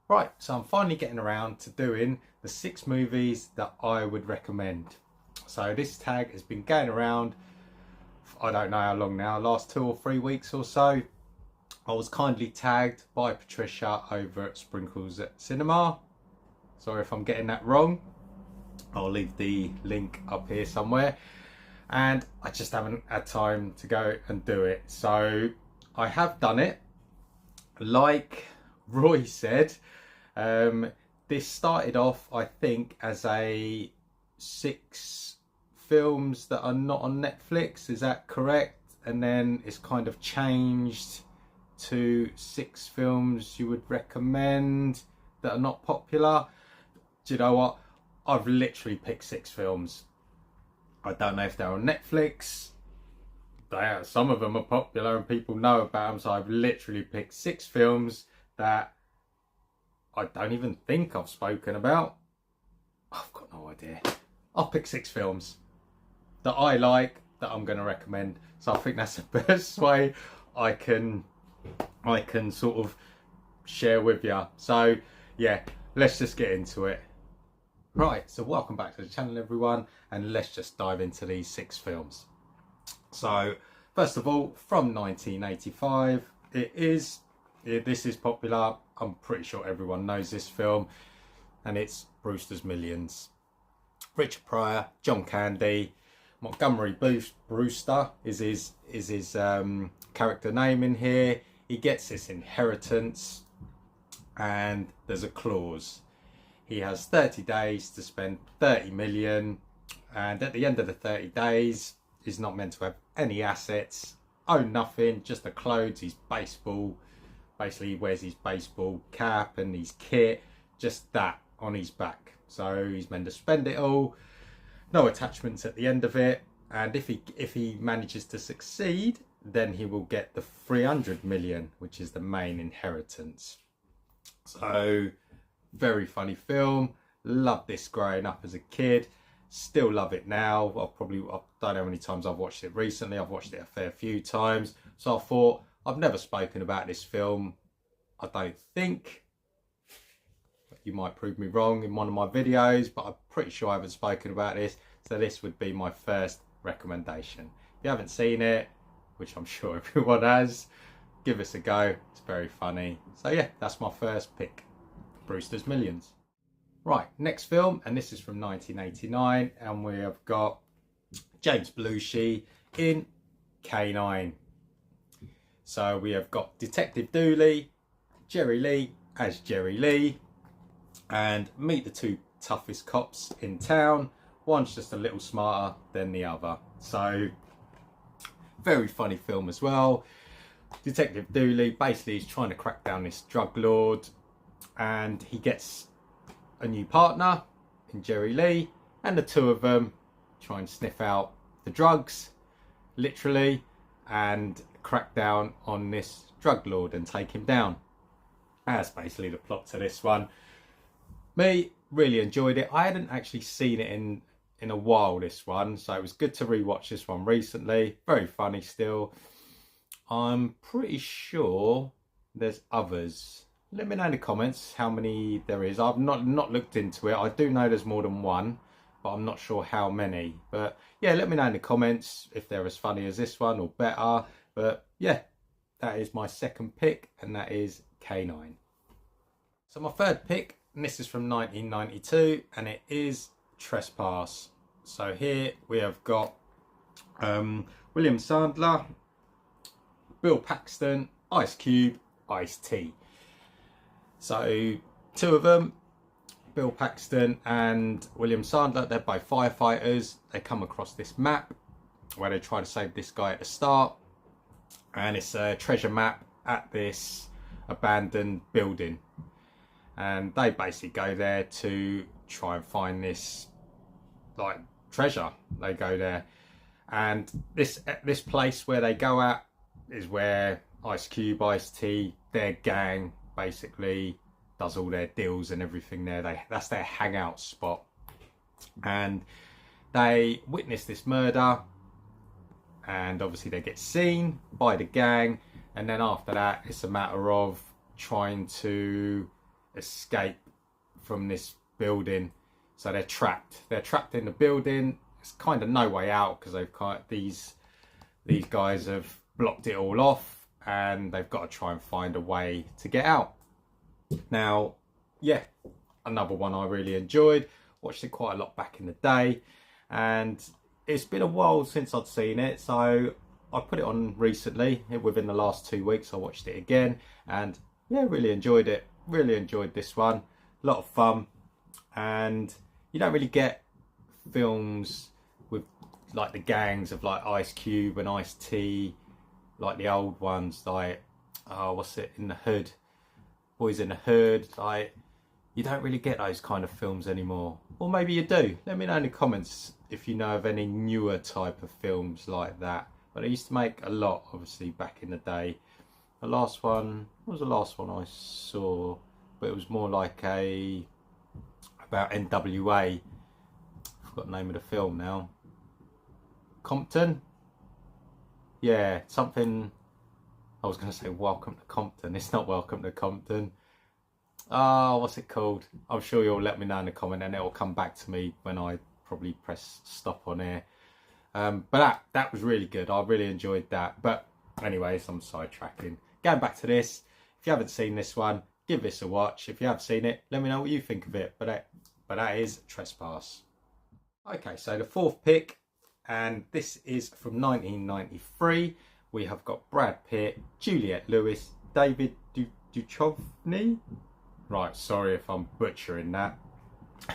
Right, so I'm finally getting around to doing the 6 movies that I would recommend. So this tag has been going around, I don't know how long now, last 2 or 3 weeks or so. I was kindly tagged by Patricia over at Sprinkles at Cinema. Sorry if I'm getting that wrong. I'll leave the link up here somewhere. And I just haven't had time to go and do it. So I have done it. Like Roy said, this started off, I think, as a 6 films that are not on Netflix. Is that correct? And then it's kind of changed to 6 films you would recommend that are not popular. Do you know what? I've literally picked 6 films. I don't know if they're on Netflix. Some of them are popular and people know about them. So I've literally picked 6 films that I don't even think I've spoken about. I've got no idea. I'll pick 6 films that I like, that I'm going to recommend. So I think that's the best way I can sort of share with you. So yeah, let's just get into it. Right, so welcome back to the channel, everyone, and let's just dive into these 6 films. So first of all, from 1985, this is popular. I'm pretty sure everyone knows this film, and it's Brewster's Millions. Richard Pryor, John Candy, Montgomery Brewster is his character name in here. He gets this inheritance, and there's a clause. He has 30 days to spend 30 million, and at the end of the 30 days, he's not meant to have any assets, own nothing, just the clothes, his baseball. Basically, he wears his baseball cap and his kit, just that on his back. So he's meant to spend it all, no attachments at the end of it. And if he manages to succeed, then he will get the 300 million, which is the main inheritance. So very funny film. Loved this growing up as a kid. Still love it now. I don't know how many times I've watched it recently. I've watched it a fair few times. So I thought, I've never spoken about this film, I don't think. You might prove me wrong in one of my videos, but I'm pretty sure I haven't spoken about this. So this would be my first recommendation. If you haven't seen it, which I'm sure everyone has, give us a go. It's very funny. So yeah, that's my first pick. Brewster's Millions. Right, next film, and this is from 1989, and we have got James Belushi in K9. So we have got Detective Dooley, Jerry Lee as Jerry Lee, and meet the 2 toughest cops in town. One's just a little smarter than the other. So very funny film as well. Detective Dooley basically is trying to crack down this drug lord, and he gets a new partner in Jerry Lee, and the 2 of them try and sniff out the drugs, literally, and crack down on this drug lord and take him down. That's basically the plot to this one. Me, really enjoyed it. I hadn't actually seen it in a while, this one, so it was good to rewatch this one recently. Very funny still. I'm pretty sure there's others. Let me know in the comments how many there is. I've not looked into it. I do know there's more than one, but I'm not sure how many. But yeah, let me know in the comments if they're as funny as this one or better. But yeah, that is my second pick, and that is K9. So my third pick, and this is from 1992, and it is Trespass. So here we have got William Sandler, Bill Paxton, Ice Cube, Ice-T. So 2 of them, Bill Paxton and William Sandler, they're both firefighters. They come across this map where they try to save this guy at the start, and it's a treasure map at this abandoned building, and they basically go there to try and find this like treasure. They go there, and this place where they go at is where Ice Cube, Ice-T, their gang basically does all their deals and everything there. That's their hangout spot, and they witness this murder, and obviously they get seen by the gang, and then after that it's a matter of trying to escape from this building. So they're trapped in the building. It's kind of no way out because these guys have blocked it all off, and they've got to try and find a way to get out. Now, yeah, another one I really enjoyed. Watched it quite a lot back in the day, and it's been a while since I'd seen it, so I put it on recently. Within the last 2 weeks I watched it again, and yeah, really enjoyed it. Really enjoyed this one. A lot of fun, and you don't really get films with like the gangs of like Ice Cube and Ice-T, like the old ones, like what's it, In the Hood, Boys in the Hood. Like, you don't really get those kind of films anymore, or maybe you do. Let me know in the comments if you know of any newer type of films like that. But I used to make a lot, obviously, back in the day. The last one, what was the last one I saw? But it was more like about NWA. I forgot the name of the film now. Compton? Yeah, something. I was going to say Welcome to Compton. It's not Welcome to Compton. Oh, what's it called? I'm sure you'll let me know in the comment, and it'll come back to me when I probably press stop on here. But that was really good. I really enjoyed that. But anyways, I'm sidetracking. Going back to this, if you haven't seen this one, give this a watch. If you have seen it, let me know what you think of it. But that is Trespass. Okay, so the fourth pick, and this is from 1993. We have got Brad Pitt, Juliette Lewis, David Duchovny. Right, sorry if I'm butchering that.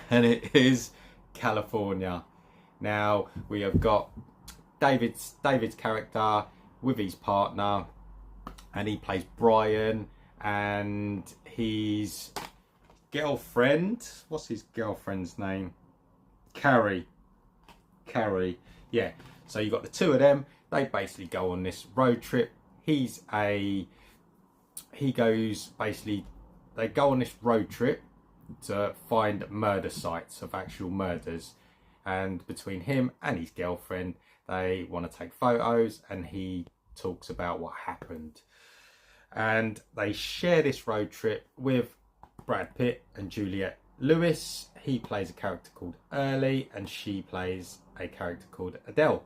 And it is California. Now, we have got David's character with his partner, and he plays Brian, and his girlfriend, what's his girlfriend's name? Carrie, yeah. So you got the two of them. They basically go on this road trip. They go on this road trip to find murder sites of actual murders. And between him and his girlfriend, they want to take photos, and he talks about what happened. And they share this road trip with Brad Pitt and Juliette Lewis. He plays a character called Early, and she plays a character called Adele.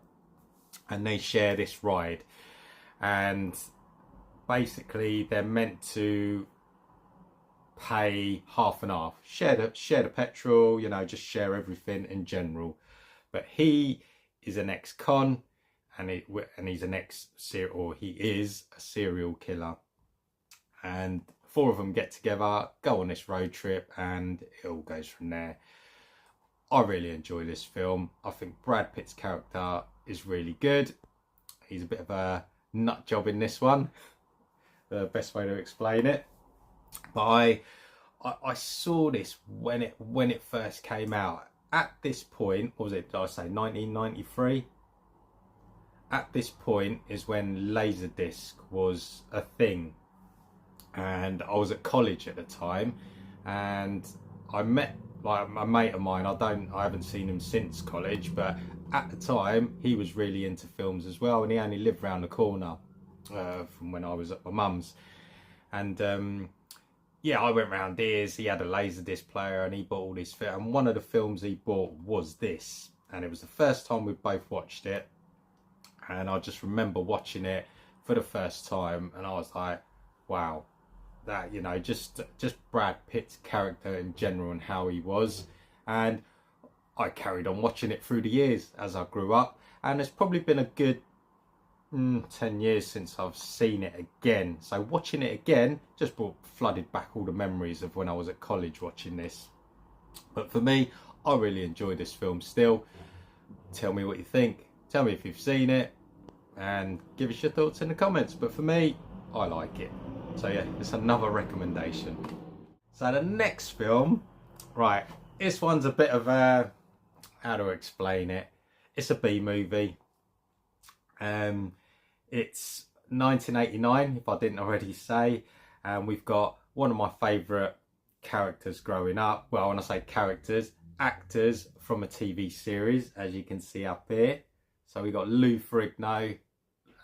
And they share this ride. And basically, they're meant to pay half and half, share the petrol, you know, just share everything in general. But he is an ex-con, and he's he is a serial killer. And four of them get together, go on this road trip, and it all goes from there. I really enjoy this film. I think Brad Pitt's character is really good. He's a bit of a nut job in this one, the best way to explain it. But I saw this when it first came out. At this point, what was it? Did I say 1993? At this point is when Laserdisc was a thing, and I was at college at the time, and I met like a mate of mine. I haven't seen him since college, but at the time he was really into films as well, and he only lived round the corner from when I was at my mum's. And yeah, I went round his. He had a Laserdisc player, and he bought all this film. And one of the films he bought was this, and it was the first time we both watched it. And I just remember watching it for the first time, and I was like, wow, that, you know, just Brad Pitt's character in general and how he was. And I carried on watching it through the years as I grew up, and it's probably been a good 10 years since I've seen it again. So watching it again just flooded back all the memories of when I was at college watching this. But for me, I really enjoy this film still. Tell me what you think. Tell me if you've seen it, and give us your thoughts in the comments. But for me, I like it. So yeah, it's another recommendation. So the next film, right, this one's a bit of a, how to explain it? It's a B movie. It's 1989, if I didn't already say, and we've got one of my favourite characters growing up. Well, when I say characters, actors from a TV series, as you can see up here. So we got Lou Ferrigno,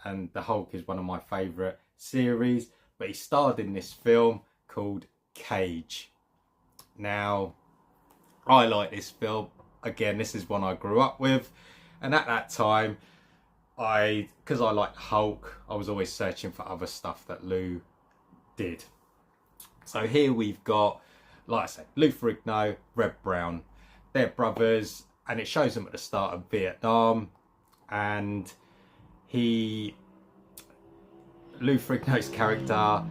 and the Hulk is one of my favourite series, but he starred in this film called Cage. Now, I like this film. Again, this is one I grew up with, and at that time, because I like Hulk, I was always searching for other stuff that Lou did. So here we've got, like I said, Lou Ferrigno, Red Brown. They're brothers, and it shows them at the start of Vietnam. And Lou Ferrigno's character,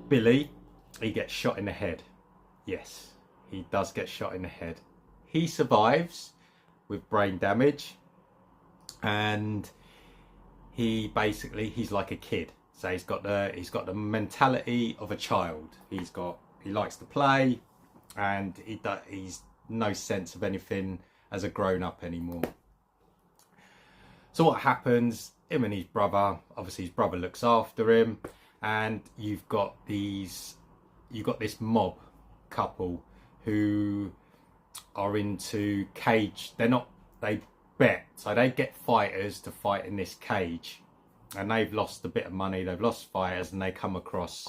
Billy, he gets shot in the head. Yes, he does get shot in the head. He survives with brain damage, and he's like a kid. So he's got the mentality of a child. He likes to play, and he's no sense of anything as a grown up anymore. So what happens? Him and his brother, obviously his brother looks after him, and you've got this mob couple who are into cage. They bet, so they get fighters to fight in this cage, and they've lost a bit of money, they've lost fighters, and they come across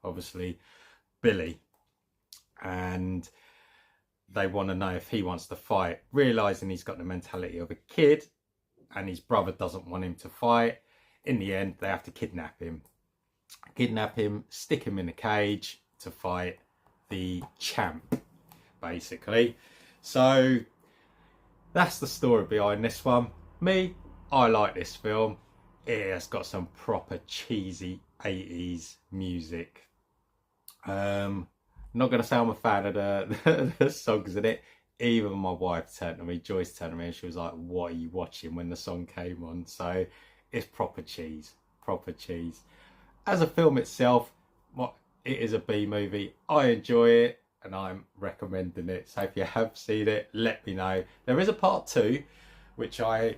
obviously Billy, and they want to know if he wants to fight, realizing he's got the mentality of a kid and his brother doesn't want him to fight. In the end, they have to kidnap him, stick him in a cage to fight the champ, basically. So that's the story behind this one. I like this film. It has got some proper cheesy 80s music. Not going to say I'm a fan of the songs in it. Even my wife turned to me, Joyce turned to me, and she was like, what are you watching, when the song came on? So it's proper cheese. As a film itself, it is a B movie. I enjoy it, and I'm recommending it. So if you have seen it, let me know. There is a part 2, which I'm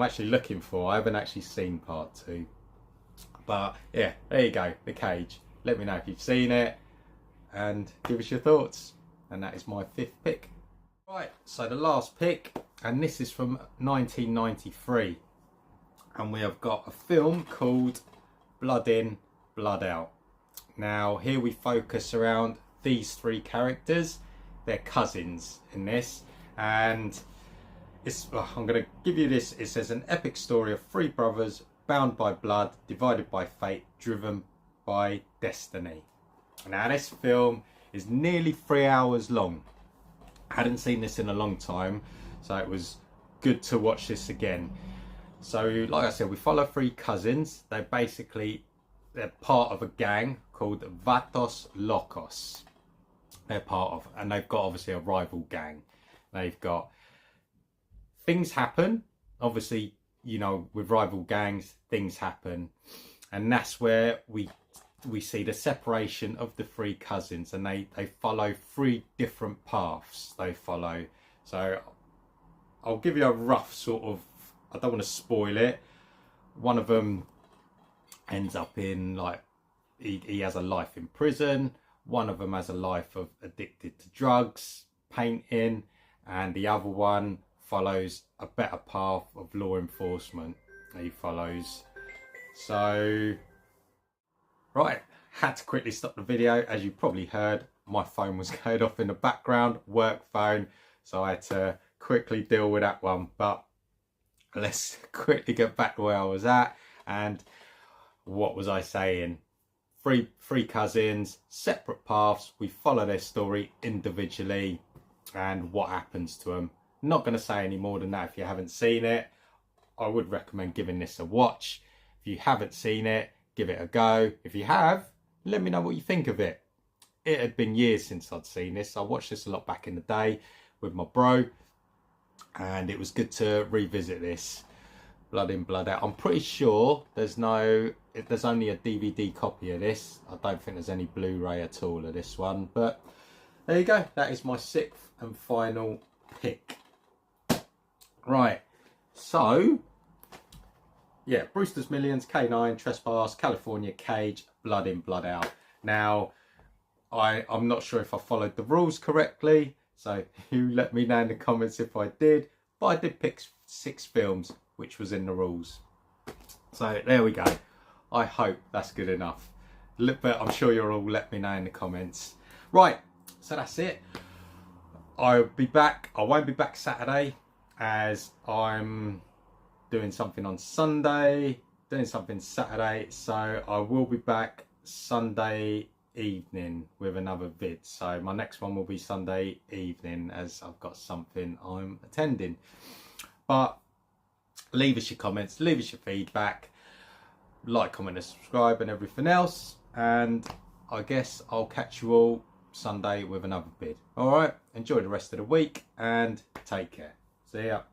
actually looking for. I haven't actually seen part 2. But yeah, there you go, The Cage. Let me know if you've seen it, and give us your thoughts. And that is my 5th pick. Right, so the last pick, and this is from 1993. And we have got a film called Blood In, Blood Out. Now, here we focus around these 3 characters. They're cousins in this, and I'm going to give you this. It says, an epic story of 3 brothers bound by blood, divided by fate, driven by destiny. Now, this film is nearly 3 hours long. I hadn't seen this in a long time, so it was good to watch this again. So, like I said, we follow 3 cousins. They're part of a gang called Vatos Locos. And they've got obviously a rival gang. Things happen. Obviously, with rival gangs, things happen. And that's where we see the separation of the 3 cousins, and they follow 3 different paths they follow. So I'll give you a rough sort of, I don't want to spoil it. One of them ends up in, he has a life in prison. One of them has a life of addicted to drugs, painting, and the other one follows a better path of law enforcement. He follows. So, right, had to quickly stop the video. As you probably heard, my phone was going off in the background, work phone, so I had to quickly deal with that one. But let's quickly get back to where I was at. And what was I saying? Three cousins, separate paths. We follow their story individually and what happens to them. Not going to say any more than that. If you haven't seen it, I would recommend giving this a watch. If you haven't seen it, give it a go. If you have, let me know what you think of it. It had been years since I'd seen this. I watched this a lot back in the day with my bro, and it was good to revisit this. Blood In, Blood Out. I'm pretty sure there's only a DVD copy of this. I don't think there's any Blu-ray at all of this one. But there you go. That is my 6th and final pick. Right. So, yeah, Brewster's Millions, K9, Trespass, California, Cage, Blood In, Blood Out. Now, I'm not sure if I followed the rules correctly, so you let me know in the comments if I did. But I did pick 6 films, which was in the rules. So there we go. I hope that's good enough. But I'm sure you'll all let me know in the comments. Right, so So that's it. I'll be back. I won't be back Saturday as I'm doing something on Sunday, doing something Saturday. So I will be back Sunday evening with another vid. So my next one will be Sunday evening as I've got something I'm attending. But leave us your comments, leave us your feedback, like, comment and subscribe and everything else, and I guess I'll catch you all Sunday with another vid. All right, enjoy the rest of the week and take care. See ya.